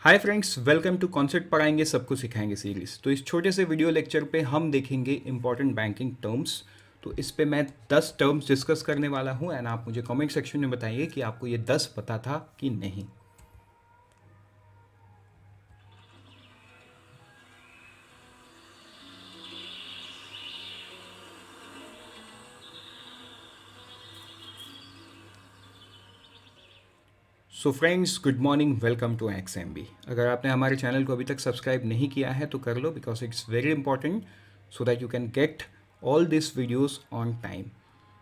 Hi friends, welcome to concept पढ़ाएंगे सबको सिखाएंगे सीरीज। तो इस छोटे से वीडियो लेक्चर पे हम देखेंगे इंपॉर्टेंट बैंकिंग टर्म्स। तो इस पे मैं 10 टर्म्स डिस्कस करने वाला हूं एंड आप मुझे कमेंट सेक्शन में बताइए कि आपको ये 10 पता था कि नहीं। So friends, good morning, welcome to XMB। अगर आपने हमारे चैनल को अभी तक सब्सक्राइब नहीं किया है तो कर लो, because it's very important so that you can get all this videos on time.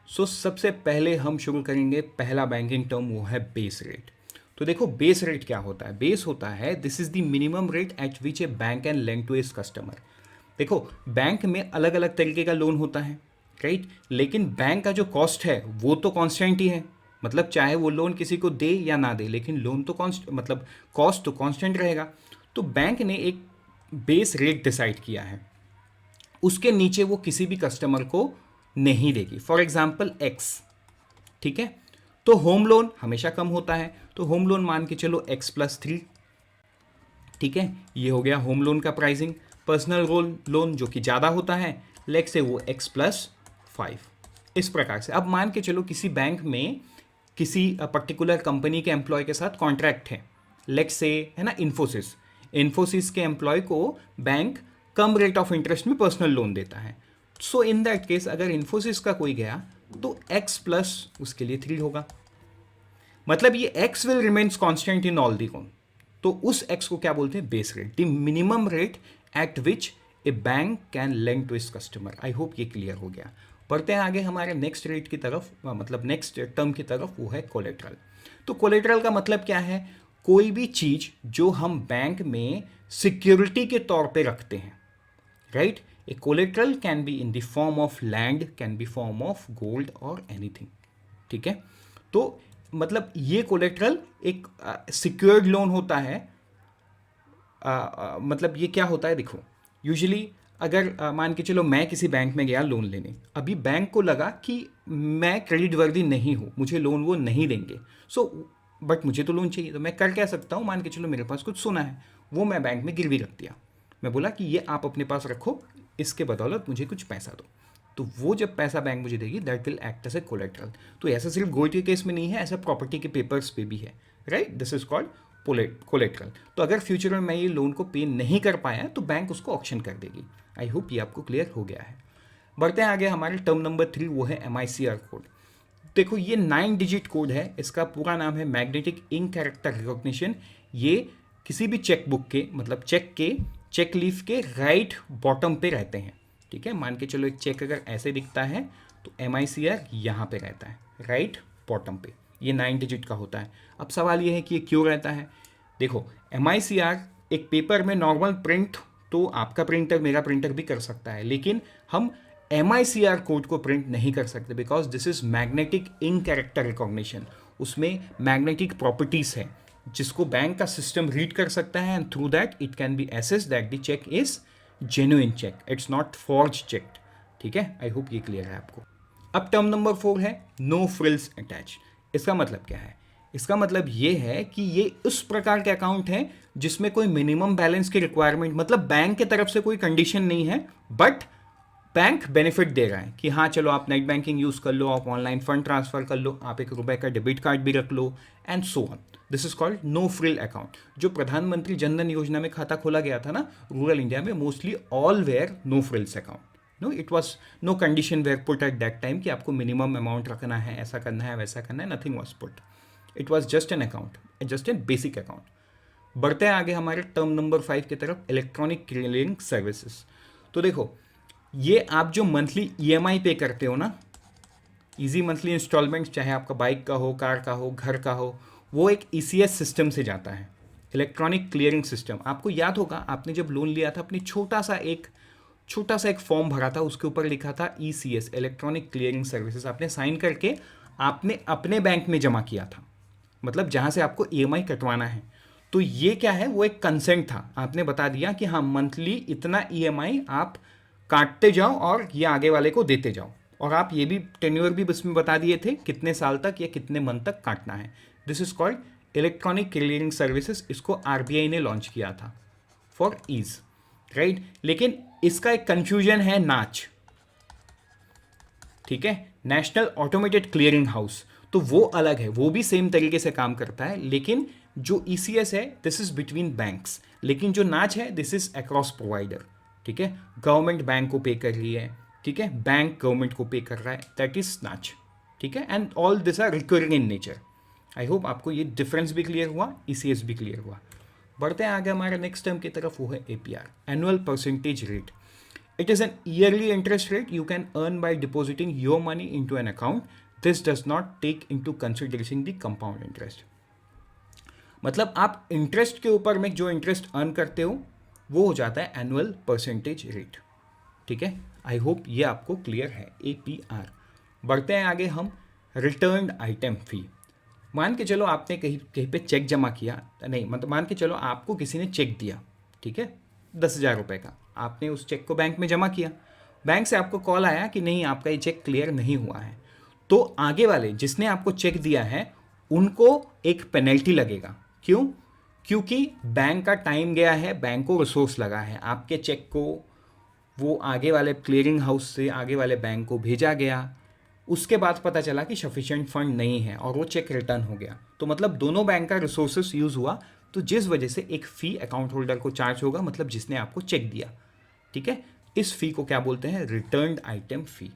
So सबसे पहले हम शुरू करेंगे, पहला बैंकिंग टर्म वो है बेस रेट। तो देखो, बेस रेट क्या होता है? बेस होता है this is the minimum rate at which a bank can lend to its customer. देखो, बैंक में अलग अलग तरीके का लोन होता है, राइट? लेकिन बैंक का जो कॉस्ट है वो तो कांस्टेंट ही है। मतलब चाहे वो लोन किसी को दे या ना दे, लेकिन लोन तो कॉन्स्ट मतलब कॉस्ट तो कांस्टेंट रहेगा। तो बैंक ने एक बेस रेट डिसाइड किया है, उसके नीचे वो किसी भी कस्टमर को नहीं देगी। फॉर एग्जाम्पल एक्स, ठीक है? तो होम लोन हमेशा कम होता है, तो होम लोन मान के चलो x+3, ठीक है? ये हो गया होम लोन का प्राइसिंग। पर्सनल लोन जो कि ज़्यादा होता है, लेट से वो x+5। इस प्रकार से अब मान के चलो किसी बैंक में किसी पर्टिकुलर कंपनी के एम्प्लॉय के साथ कॉन्ट्रैक्ट है, लेट से है ना इन्फोसिस के एम्प्लॉय को bank come rate of interest में पर्सनल लोन देता है। सो इन दैट केस अगर इन्फोसिस का कोई गया तो x प्लस उसके लिए 3 होगा। मतलब ये x will remains constant in all the loan. तो उस x को क्या बोलते हैं? Base rate, the minimum rate at which a bank can lend to its customer. I hope ये क्लियर हो गया। बढ़ते हैं आगे हमारे नेक्स्ट रेट की तरफ, मतलब नेक्स्ट टर्म की तरफ, वो है कोलेट्रल। तो कोलेट्रल का मतलब क्या है? कोई भी चीज जो हम बैंक में सिक्योरिटी के तौर पे रखते हैं, right? A collateral can be in the form of land, can be form of gold और एनीथिंग, ठीक है? तो मतलब ये कोलेट्रल एक सिक्योर्ड लोन होता है। मतलब ये क्या होता है, देखो, यूजुअली अगर मान के चलो मैं किसी बैंक में गया लोन लेने, अभी बैंक को लगा कि मैं क्रेडिट वर्दी नहीं हूँ, मुझे लोन वो नहीं देंगे। बट मुझे तो लोन चाहिए, तो मैं कर क्या सकता हूँ? मान के चलो मेरे पास कुछ सोना है, वो मैं बैंक में गिरवी रख दिया। मैं बोला कि ये आप अपने पास रखो, इसके बदौलत मुझे कुछ पैसा दो। तो वो जब पैसा बैंक मुझे देगी, that will act as a collateral. तो ऐसा सिर्फ गोल्ड के केस में नहीं है, ऐसा प्रॉपर्टी के पेपर्स पे भी है, right? This is called collateral. तो अगर फ्यूचर में मैं ये लोन को पे नहीं कर पाया तो बैंक उसको ऑक्शन कर देगी। आई होप ये आपको क्लियर हो गया है। बढ़ते हैं आगे, हमारे टर्म नंबर 3 वो है MICR कोड। देखो, ये 9 डिजिट कोड है, इसका पूरा नाम है मैग्नेटिक इंक कैरेक्टर रिकॉग्निशन। ये किसी भी चेक बुक के, मतलब चेक लीफ के राइट बॉटम पे रहते हैं, ठीक है? मान के चलो एक चेक अगर ऐसे दिखता है तो MICR यहाँ पे रहता है, राइट बॉटम पे। ये 9 डिजिट का होता है। अब सवाल ये है कि ये क्यों रहता है? देखो, MICR एक पेपर में नॉर्मल प्रिंट तो आपका प्रिंटर मेरा प्रिंटर भी कर सकता है, लेकिन हम MICR कोड को प्रिंट नहीं कर सकते, because this is magnetic ink character recognition. उसमें मैग्नेटिक प्रॉपर्टीज है जिसको बैंक का सिस्टम रीड कर सकता है, and through that it can be assessed that the cheque is genuine cheque, it's not forge cheque, ठीक है? आई होप ये क्लियर है आपको। अब टर्म नंबर 4 है नो फ्रिल्स अटैच। इसका मतलब क्या है? इसका मतलब ये है कि ये उस प्रकार के अकाउंट है जिसमें कोई मिनिमम बैलेंस की रिक्वायरमेंट, मतलब बैंक की तरफ से कोई कंडीशन नहीं है, बट बैंक बेनिफिट दे रहा है कि हाँ चलो आप नेट बैंकिंग यूज कर लो, आप ऑनलाइन फंड ट्रांसफर कर लो, आप ₹1 का डेबिट कार्ड भी रख लो, and so on. This is called no frill account. जो प्रधानमंत्री जनधन योजना में खाता खोला गया था ना रूरल इंडिया में, mostly all were no frills account. No, it was no condition were put at that time कि आपको मिनिमम अमाउंट रखना है, ऐसा करना है, वैसा करना है, nothing was put. It was just an account, just an basic account. बढ़ते हैं आगे हमारे टर्म नंबर 5 की तरफ, इलेक्ट्रॉनिक क्लियरिंग सर्विसेज। तो देखो, ये आप जो मंथली EMI पे करते हो ना, इजी मंथली इंस्टॉलमेंट, चाहे आपका बाइक का हो, कार का हो, घर का हो, वो एक ECS सिस्टम से जाता है, इलेक्ट्रॉनिक क्लियरिंग सिस्टम। आपको याद होगा, आपने जब लोन लिया था, अपनी छोटा सा एक फॉर्म भरा था, उसके ऊपर लिखा था ECS, इलेक्ट्रॉनिक क्लियरिंग सर्विसेज। आपने साइन करके आपने अपने बैंक में जमा किया था, मतलब जहाँ से आपको EMI कटवाना है। तो ये क्या है? वो एक कंसेंट था, आपने बता दिया कि हाँ मंथली इतना EMI आप काटते जाओ और ये आगे वाले को देते जाओ, और आप ये भी टेन्योर भी इसमें बता दिए थे कितने साल तक या कितने मंथ तक काटना है। This is called electronic clearing services, इसको आरबीआई ने लॉन्च किया था फॉर ईज, राइट। लेकिन इसका एक कंफ्यूजन है नाच, ठीक है, नेशनल ऑटोमेटेड क्लियरिंग हाउस, तो वो अलग है, वो भी सेम तरीके से काम करता है, लेकिन जो ईसीएस है दिस इज बिटवीन बैंक्स, लेकिन जो नाच है दिस इज अक्रॉस प्रोवाइडर, ठीक है। गवर्नमेंट बैंक को पे कर रही है, ठीक है, बैंक गवर्नमेंट को पे कर रहा है, दैट इज नाच, ठीक है। And all this are recurring in nature. I hope आपको ये डिफरेंस भी क्लियर हुआ, ईसीएस भी क्लियर हुआ। बढ़ते हैं आगे हमारे नेक्स्ट टर्म की तरफ, वो है APR, annual percentage rate. It is an yearly interest rate you can earn by depositing your money into an account. This does not take into consideration the compound interest. मतलब आप interest के ऊपर में जो इंटरेस्ट अर्न करते हो वो हो जाता है एनुअल परसेंटेज रेट, ठीक है। आई होप ये आपको क्लियर है, एपीआर। बढ़ते हैं आगे हम, रिटर्न्ड आइटम फी। मान के चलो आपने कहीं पे चेक जमा किया, नहीं मतलब मान के चलो आपको किसी ने चेक दिया, ठीक है, 10,000 रुपये का, आपने उस चेक को बैंक में जमा किया, बैंक से आपको कॉल आया कि नहीं आपका ये चेक क्लियर नहीं हुआ है, तो आगे वाले जिसने आपको चेक दिया है उनको एक पेनल्टी लगेगा। क्यों? क्योंकि बैंक का टाइम गया है, बैंक को रिसोर्स लगा है, आपके चेक को वो आगे वाले क्लियरिंग हाउस से आगे वाले बैंक को भेजा गया, उसके बाद पता चला कि सफिशिएंट फंड नहीं है और वो चेक रिटर्न हो गया, तो मतलब दोनों बैंक का रिसोर्सेस यूज़ हुआ, तो जिस वजह से एक फ़ी अकाउंट होल्डर को चार्ज होगा, मतलब जिसने आपको चेक दिया, ठीक है। इस फी को क्या बोलते हैं? Returned item fee.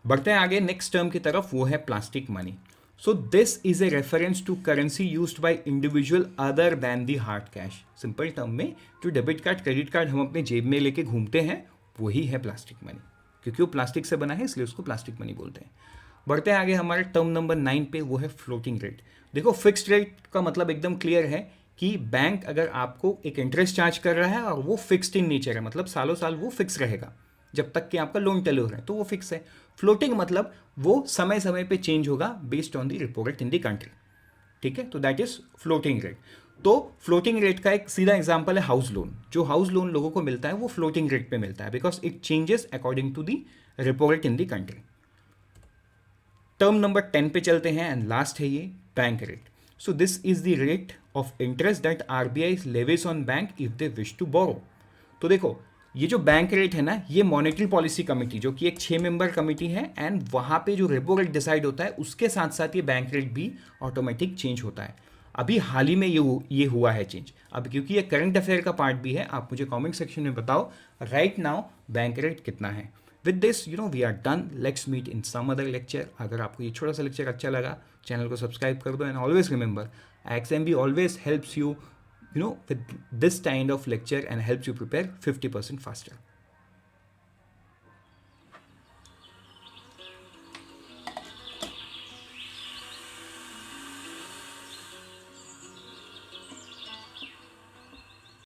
बढ़ते हैं आगे नेक्स्ट टर्म की तरफ, वो है plastic money. So this is a reference to currency used by individual other than the hard cash. Simple term में जो डेबिट कार्ड क्रेडिट कार्ड हम अपने जेब में लेके घूमते हैं वही है प्लास्टिक मनी, क्योंकि वो प्लास्टिक से बना है इसलिए उसको प्लास्टिक मनी बोलते हैं। बढ़ते हैं आगे हमारे टर्म नंबर 9 पे, वो है फ्लोटिंग रेट। देखो फिक्स्ड रेट का मतलब एकदम क्लियर है कि बैंक अगर आपको एक इंटरेस्ट चार्ज कर रहा है और वो फिक्स्ड इन नेचर है, मतलब सालों साल वो फिक्स रहेगा जब तक कि आपका लोन टेन्योर है, तो वो फिक्स है। फ्लोटिंग मतलब वो समय समय पे चेंज होगा based on the repo rate in the country, ठीक है, तो दैट इज फ्लोटिंग रेट। तो फ्लोटिंग रेट का एक सीधा एग्जांपल है हाउस लोन। जो हाउस लोन लोगों को मिलता है वो फ्लोटिंग रेट पे मिलता है, because it changes according to the repo rate in the country. Term number 10 पे चलते हैं एंड लास्ट है ये bank rate. So this is the rate of interest that RBI levies on bank if they wish to borrow. तो देखो ये जो bank rate है ना, ये मॉनेटरी पॉलिसी कमेटी जो कि एक 6 मेंबर कमेटी है, एंड वहाँ पे जो रेपो रेट डिसाइड होता है उसके साथ साथ ये बैंक रेट भी ऑटोमेटिक चेंज होता है। अभी हाल ही में ये हुआ है चेंज। अब क्योंकि ये करंट अफेयर का पार्ट भी है, आप मुझे कमेंट सेक्शन में बताओ राइट नाउ बैंक रेट कितना है। With this we are done, let's meet in some other lecture. अगर आपको ये छोटा सा लेक्चर अच्छा लगा, चैनल को सब्सक्राइब कर दो, and always remember XMB always helps you with this kind of lecture and helps you prepare 50% faster.